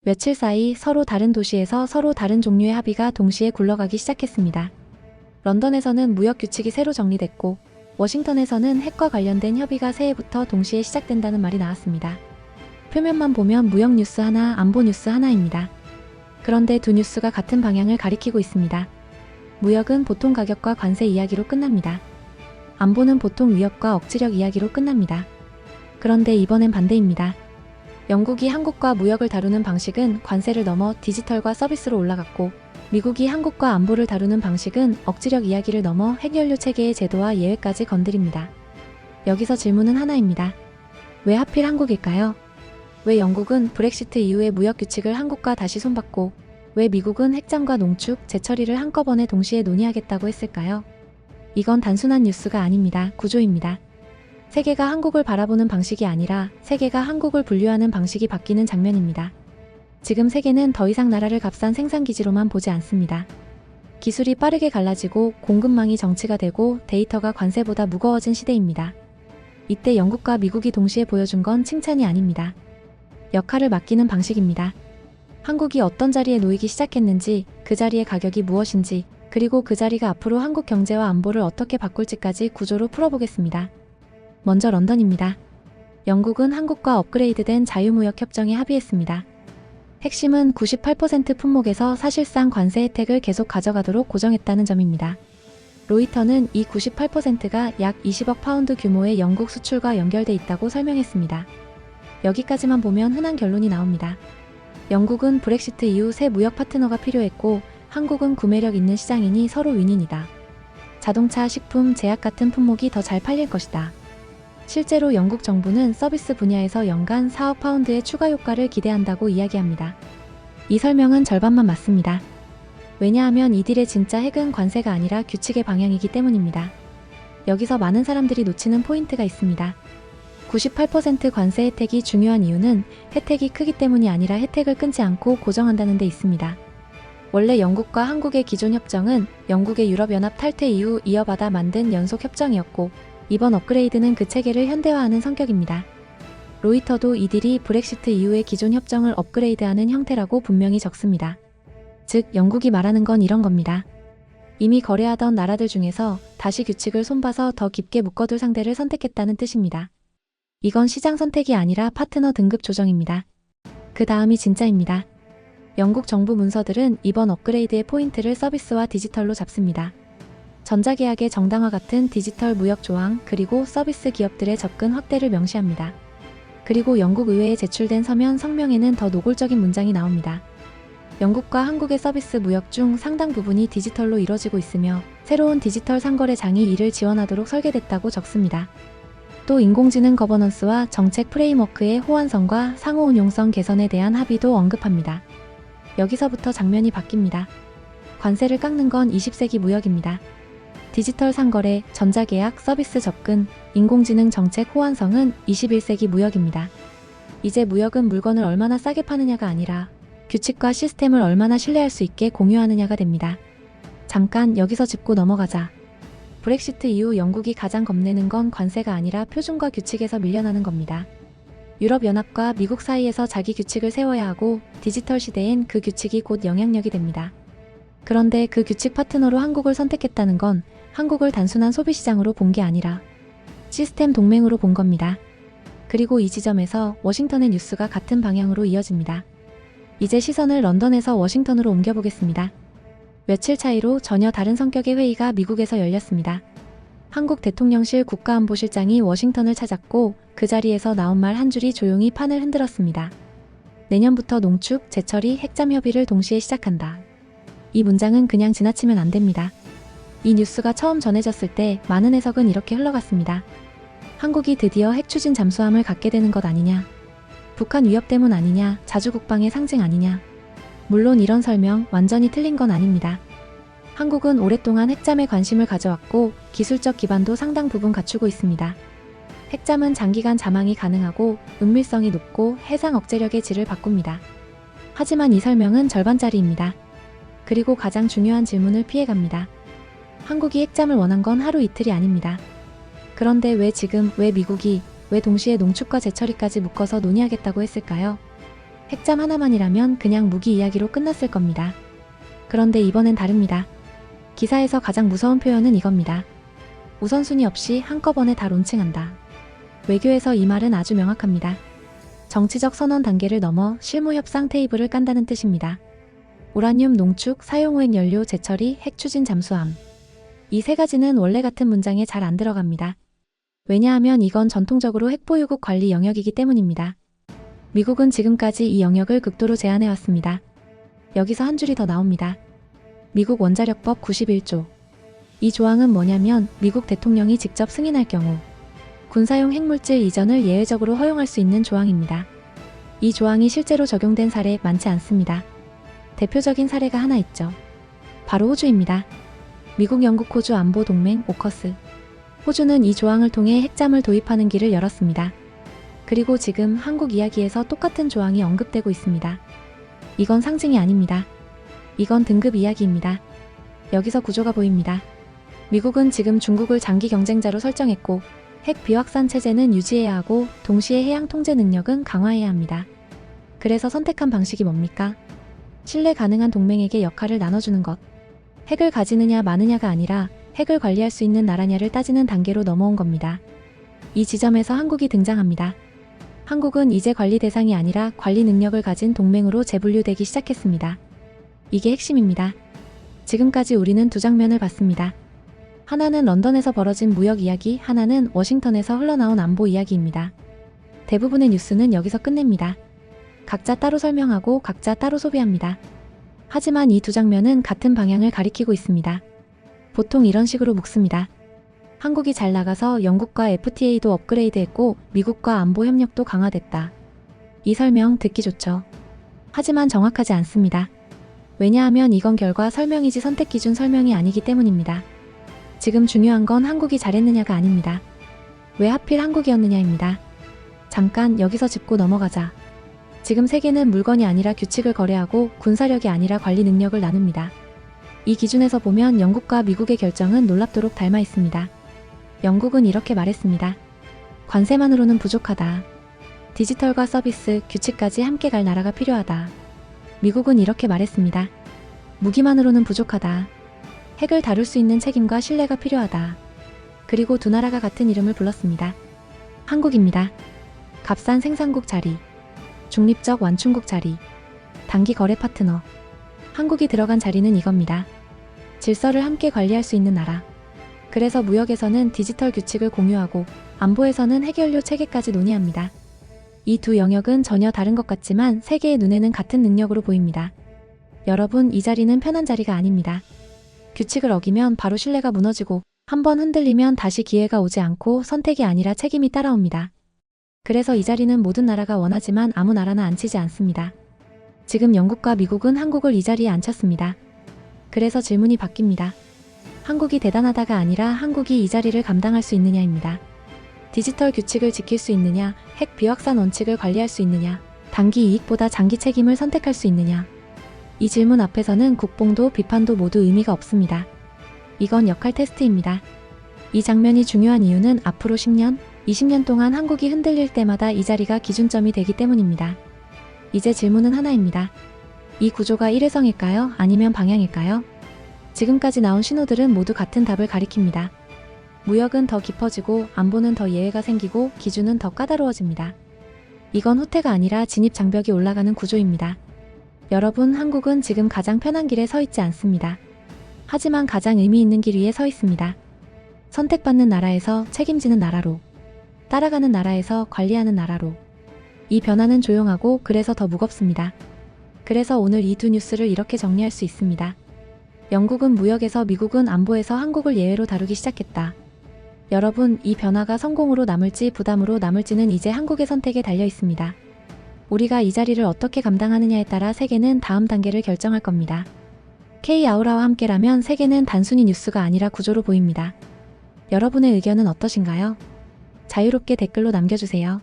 며칠 사이 서로 다른 도시에서 서로 다른 종류의 합의가 동시에 굴러가기 시작했습니다. 런던에서는 무역 규칙이 새로 정리됐고 워싱턴에서는 핵과 관련된 협의가 새해부터 동시에 시작된다는 말이 나왔습니다. 표면만 보면 무역 뉴스 하나, 안보 뉴스 하나입니다. 그런데 두 뉴스가 같은 방향을 가리키고 있습니다. 무역은 보통 가격과 관세 이야기로 끝납니다. 안보는 보통 위협과 억지력 이야기로 끝납니다. 그런데 이번엔 반대입니다. 영국이 한국과 무역을 다루는 방식은 관세를 넘어 디지털과 서비스로 올라갔고, 미국이 한국과 안보를 다루는 방식은 억지력 이야기를 넘어 핵연료 체계의 제도와 예외까지 건드립니다. 여기서 질문은 하나입니다. 왜 하필 한국일까요? 왜 영국은 브렉시트 이후의 무역 규칙을 한국과 다시 손봤고, 왜 미국은 핵잠과 농축, 재처리를 한꺼번에 동시에 논의하겠다고 했을까요? 이건 단순한 뉴스가 아닙니다. 구조입니다. 세계가 한국을 바라보는 방식이 아니라 세계가 한국을 분류하는 방식이 바뀌는 장면입니다. 지금 세계는 더 이상 나라를 값싼 생산기지로만 보지 않습니다. 기술이 빠르게 갈라지고 공급망이 정치가 되고 데이터가 관세보다 무거워진 시대입니다. 이때 영국과 미국이 동시에 보여준 건 칭찬이 아닙니다. 역할을 맡기는 방식입니다. 한국이 어떤 자리에 놓이기 시작했는지, 그 자리의 가격이 무엇인지, 그리고 그 자리가 앞으로 한국 경제와 안보를 어떻게 바꿀지까지 구조로 풀어보겠습니다. 먼저 런던입니다. 영국은 한국과 업그레이드된 자유무역 협정에 합의했습니다. 핵심은 98% 품목에서 사실상 관세 혜택을 계속 가져가도록 고정했다는 점입니다. 로이터는 이 98%가 약 20억 파운드 규모의 영국 수출과 연결돼 있다고 설명했습니다. 여기까지만 보면 흔한 결론이 나옵니다. 영국은 브렉시트 이후 새 무역 파트너가 필요했고, 한국은 구매력 있는 시장이니 서로 윈윈이다. 자동차, 식품, 제약 같은 품목이 더 잘 팔릴 것이다. 실제로 영국 정부는 서비스 분야에서 연간 4억 파운드의 추가 효과를 기대한다고 이야기합니다. 이 설명은 절반만 맞습니다. 왜냐하면 이 딜의 진짜 핵은 관세가 아니라 규칙의 방향이기 때문입니다. 여기서 많은 사람들이 놓치는 포인트가 있습니다. 98% 관세 혜택이 중요한 이유는 혜택이 크기 때문이 아니라 혜택을 끊지 않고 고정한다는 데 있습니다. 원래 영국과 한국의 기존 협정은 영국의 유럽연합 탈퇴 이후 이어받아 만든 연속 협정이었고, 이번 업그레이드는 그 체계를 현대화하는 성격입니다. 로이터도 이 딜이 브렉시트 이후의 기존 협정을 업그레이드하는 형태라고 분명히 적습니다. 즉, 영국이 말하는 건 이런 겁니다. 이미 거래하던 나라들 중에서 다시 규칙을 손봐서 더 깊게 묶어둘 상대를 선택했다는 뜻입니다. 이건 시장 선택이 아니라 파트너 등급 조정입니다. 그 다음이 진짜입니다. 영국 정부 문서들은 이번 업그레이드의 포인트를 서비스와 디지털로 잡습니다. 전자계약의 정당화 같은 디지털 무역 조항, 그리고 서비스 기업들의 접근 확대를 명시합니다. 그리고 영국 의회에 제출된 서면 성명에는 더 노골적인 문장이 나옵니다. 영국과 한국의 서비스 무역 중 상당 부분이 디지털로 이뤄지고 있으며 새로운 디지털 상거래장이 이를 지원하도록 설계됐다고 적습니다. 또 인공지능 거버넌스와 정책 프레임워크의 호환성과 상호운용성 개선에 대한 합의도 언급합니다. 여기서부터 장면이 바뀝니다. 관세를 깎는 건 20세기 무역입니다. 디지털 상거래, 전자계약, 서비스 접근, 인공지능 정책 호환성은 21세기 무역입니다. 이제 무역은 물건을 얼마나 싸게 파느냐가 아니라 규칙과 시스템을 얼마나 신뢰할 수 있게 공유하느냐가 됩니다. 잠깐 여기서 짚고 넘어가자. 브렉시트 이후 영국이 가장 겁내는 건 관세가 아니라 표준과 규칙에서 밀려나는 겁니다. 유럽연합과 미국 사이에서 자기 규칙을 세워야 하고 디지털 시대엔 그 규칙이 곧 영향력이 됩니다. 그런데 그 규칙 파트너로 한국을 선택했다는 건 한국을 단순한 소비시장으로 본 게 아니라 시스템 동맹으로 본 겁니다. 그리고 이 지점에서 워싱턴의 뉴스가 같은 방향으로 이어집니다. 이제 시선을 런던에서 워싱턴으로 옮겨보겠습니다. 며칠 차이로 전혀 다른 성격의 회의가 미국에서 열렸습니다. 한국 대통령실 국가안보실장이 워싱턴을 찾았고 그 자리에서 나온 말 한 줄이 조용히 판을 흔들었습니다. 내년부터 농축, 재처리, 핵잠 협의를 동시에 시작한다. 이 문장은 그냥 지나치면 안 됩니다. 이 뉴스가 처음 전해졌을 때 많은 해석은 이렇게 흘러갔습니다. 한국이 드디어 핵 추진 잠수함을 갖게 되는 것 아니냐. 북한 위협 때문 아니냐. 자주국방의 상징 아니냐. 물론 이런 설명 완전히 틀린 건 아닙니다. 한국은 오랫동안 핵잠에 관심을 가져왔고 기술적 기반도 상당 부분 갖추고 있습니다. 핵잠은 장기간 잠항이 가능하고 은밀성이 높고 해상 억제력의 질을 바꿉니다. 하지만 이 설명은 절반짜리입니다. 그리고 가장 중요한 질문을 피해갑니다. 한국이 핵잠을 원한 건 하루 이틀이 아닙니다. 그런데 왜 지금, 왜 미국이, 왜 동시에 농축과 재처리까지 묶어서 논의하겠다고 했을까요? 핵잠 하나만이라면 그냥 무기 이야기로 끝났을 겁니다. 그런데 이번엔 다릅니다. 기사에서 가장 무서운 표현은 이겁니다. 우선순위 없이 한꺼번에 다 론칭한다. 외교에서 이 말은 아주 명확합니다. 정치적 선언 단계를 넘어 실무 협상 테이블을 깐다는 뜻입니다. 우라늄 농축, 사용후액 연료 재처리, 핵 추진 잠수함. 이 세 가지는 원래 같은 문장에 잘 안 들어갑니다. 왜냐하면 이건 전통적으로 핵보유국 관리 영역이기 때문입니다. 미국은 지금까지 이 영역을 극도로 제한해왔습니다. 여기서 한 줄이 더 나옵니다. 미국 원자력법 91조. 이 조항은 뭐냐면 미국 대통령이 직접 승인할 경우 군사용 핵물질 이전을 예외적으로 허용할 수 있는 조항입니다. 이 조항이 실제로 적용된 사례 많지 않습니다. 대표적인 사례가 하나 있죠. 바로 호주입니다. 미국, 영국, 호주 안보 동맹 오커스. 호주는 이 조항을 통해 핵잠을 도입하는 길을 열었습니다. 그리고 지금 한국 이야기에서 똑같은 조항이 언급되고 있습니다. 이건 상징이 아닙니다. 이건 등급 이야기입니다. 여기서 구조가 보입니다. 미국은 지금 중국을 장기 경쟁자로 설정했고 핵 비확산 체제는 유지해야 하고 동시에 해양 통제 능력은 강화해야 합니다. 그래서 선택한 방식이 뭡니까? 신뢰 가능한 동맹에게 역할을 나눠주는 것. 핵을 가지느냐 마느냐가 아니라 핵을 관리할 수 있는 나라냐를 따지는 단계로 넘어온 겁니다. 이 지점에서 한국이 등장합니다. 한국은 이제 관리 대상이 아니라 관리 능력을 가진 동맹으로 재분류되기 시작했습니다. 이게 핵심입니다. 지금까지 우리는 두 장면을 봤습니다. 하나는 런던에서 벌어진 무역 이야기, 하나는 워싱턴에서 흘러나온 안보 이야기입니다. 대부분의 뉴스는 여기서 끝냅니다. 각자 따로 설명하고 각자 따로 소비합니다. 하지만 이 두 장면은 같은 방향을 가리키고 있습니다. 보통 이런 식으로 묵습니다. 한국이 잘 나가서 영국과 FTA도 업그레이드했고 미국과 안보 협력도 강화됐다. 이 설명 듣기 좋죠. 하지만 정확하지 않습니다. 왜냐하면 이건 결과 설명이지 선택 기준 설명이 아니기 때문입니다. 지금 중요한 건 한국이 잘했느냐가 아닙니다. 왜 하필 한국이었느냐입니다. 잠깐 여기서 짚고 넘어가자. 지금 세계는 물건이 아니라 규칙을 거래하고 군사력이 아니라 관리 능력을 나눕니다. 이 기준에서 보면 영국과 미국의 결정은 놀랍도록 닮아 있습니다. 영국은 이렇게 말했습니다. 관세만으로는 부족하다. 디지털과 서비스, 규칙까지 함께 갈 나라가 필요하다. 미국은 이렇게 말했습니다. 무기만으로는 부족하다. 핵을 다룰 수 있는 책임과 신뢰가 필요하다. 그리고 두 나라가 같은 이름을 불렀습니다. 한국입니다. 값싼 생산국 자리. 중립적 완충국 자리. 단기 거래 파트너. 한국이 들어간 자리는 이겁니다. 질서를 함께 관리할 수 있는 나라. 그래서 무역에서는 디지털 규칙을 공유하고 안보에서는 핵연료 체계까지 논의합니다. 이 두 영역은 전혀 다른 것 같지만 세계의 눈에는 같은 능력으로 보입니다. 여러분, 이 자리는 편한 자리가 아닙니다. 규칙을 어기면 바로 신뢰가 무너지고 한번 흔들리면 다시 기회가 오지 않고 선택이 아니라 책임이 따라옵니다. 그래서 이 자리는 모든 나라가 원하지만 아무 나라나 앉히지 않습니다. 지금 영국과 미국은 한국을 이 자리에 앉혔습니다. 그래서 질문이 바뀝니다. 한국이 대단하다가 아니라 한국이 이 자리를 감당할 수 있느냐입니다. 디지털 규칙을 지킬 수 있느냐, 핵 비확산 원칙을 관리할 수 있느냐, 단기 이익보다 장기 책임을 선택할 수 있느냐. 이 질문 앞에서는 국뽕도 비판도 모두 의미가 없습니다. 이건 역할 테스트입니다. 이 장면이 중요한 이유는 앞으로 10년, 20년 동안 한국이 흔들릴 때마다 이 자리가 기준점이 되기 때문입니다. 이제 질문은 하나입니다. 이 구조가 일회성일까요? 아니면 방향일까요? 지금까지 나온 신호들은 모두 같은 답을 가리킵니다. 무역은 더 깊어지고 안보는 더 예외가 생기고 기준은 더 까다로워집니다. 이건 후퇴가 아니라 진입 장벽이 올라가는 구조입니다. 여러분, 한국은 지금 가장 편한 길에 서 있지 않습니다. 하지만 가장 의미 있는 길 위에 서 있습니다. 선택받는 나라에서 책임지는 나라로, 따라가는 나라에서 관리하는 나라로. 이 변화는 조용하고 그래서 더 무겁습니다. 그래서 오늘 이 두 뉴스를 이렇게 정리할 수 있습니다. 영국은 무역에서, 미국은 안보에서 한국을 예외로 다루기 시작했다. 여러분, 이 변화가 성공으로 남을지 부담으로 남을지는 이제 한국의 선택에 달려 있습니다. 우리가 이 자리를 어떻게 감당하느냐에 따라 세계는 다음 단계를 결정할 겁니다. K-아우라와 함께라면 세계는 단순히 뉴스가 아니라 구조로 보입니다. 여러분의 의견은 어떠신가요? 자유롭게 댓글로 남겨주세요.